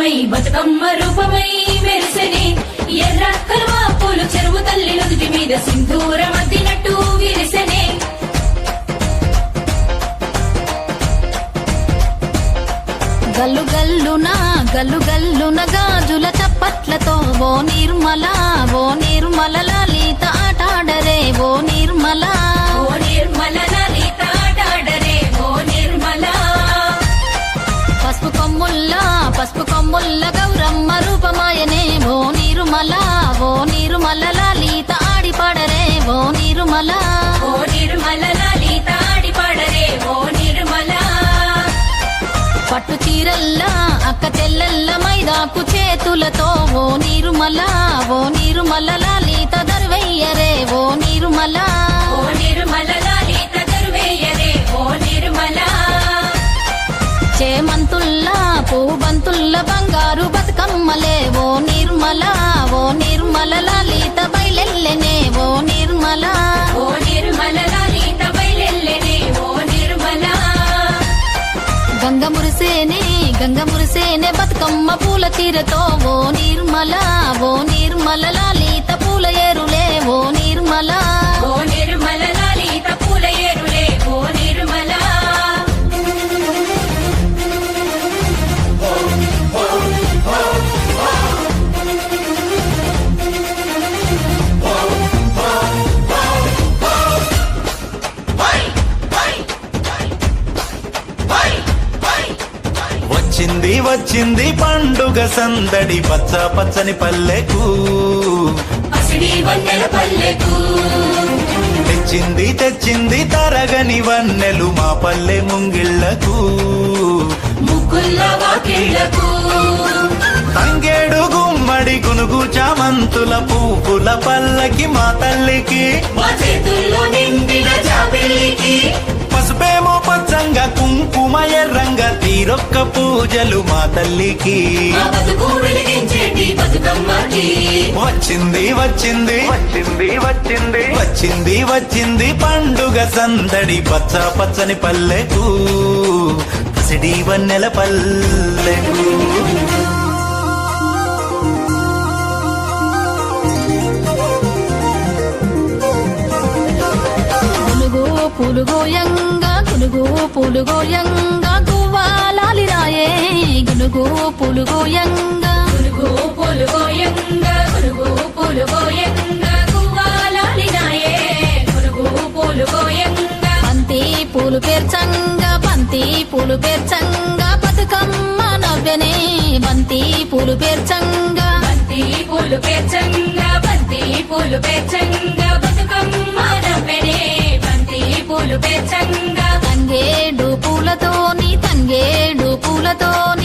రూపమై బతుకమ్మ రూపమై మెరిసెనే ఎర్ర కలువ పూలు చెరువు తల్లి నుదుటి మీద సింధూరం అద్దినట్టు విరిసెనే గల్లు గల్లున గాజుల చప్పట్లతో ఓ నిర్మల లలిత ఆటాడరే ఓ నిర్మల లలిత ఆటాడరే ఓ నిర్మల పసుపు కొమ్ముల్ల గౌరమ్మ రూపమాయనే ఓ నిర్మల లలిత ఆడిపాడరే ఓ నిర్మల లలిత ఆడిపాడరే ఓ నిర్మల పట్టు చీరల్లా అక్క చెల్లెల్ల మైదాకు చేతులతో ఓ నిర్మల లలిత దర్వయ్యరే ఓ నిర్మల లలిత దర్వయ్యరే ఓ నిర్మల చేమంతుల్లా పూబంతుల్ల బంగారు బతుకమ్మలే ఓ నిర్మల లలిత బయలెల్లెనే ఓ నిర్మల లలిత బయలెల్లెనే ఓ నిర్మల గంగ మురిసేనే బతుకమ్మ పూల చీరతో ఓ నిర్మల లలిత పూల ఏరులే ఓ నిర్మల లలిత పూల ఏరులే ఓ నిర్మల వచ్చింది పండుగ సందడి పచ్చని పల్లెకు పల్లెకు తెచ్చింది తరగని వన్నెలు మా పల్లె ముంగిళ్లకు ముగ్గుల్ల వాకిళ్లకు తంగేడు గుమ్మడి గునుగు చామంతుల పువ్వుల పల్లకి మా తల్లికి మా చేతుల్లో నిండిన జాబిల్లికి పసుపేమో పచ్చంగా కుంకుమ ఎర్రంగా తీరొక్క పూజలు మా తల్లికి మా బతుకు వెలిగించేటి బతుకమ్మకి వచ్చింది పండుగ సందడి పచ్చని పల్లెకు పసిడి వన్నెల పల్లెకు పులుగోయంగా గువ్వాలాలిరాయే గునుగు పులుగోయంగా గువ్వాలాలినాయే గునుగు పులుగోయంగా బంతి పూలు పేర్చంగా బతుకమ్మ నవ్వెనే బంతి పూలు పేర్చంగా బతుకమ్మ నవ్వెనే బంతి పూలు పేర్చంగా తంగేడు పూలతోని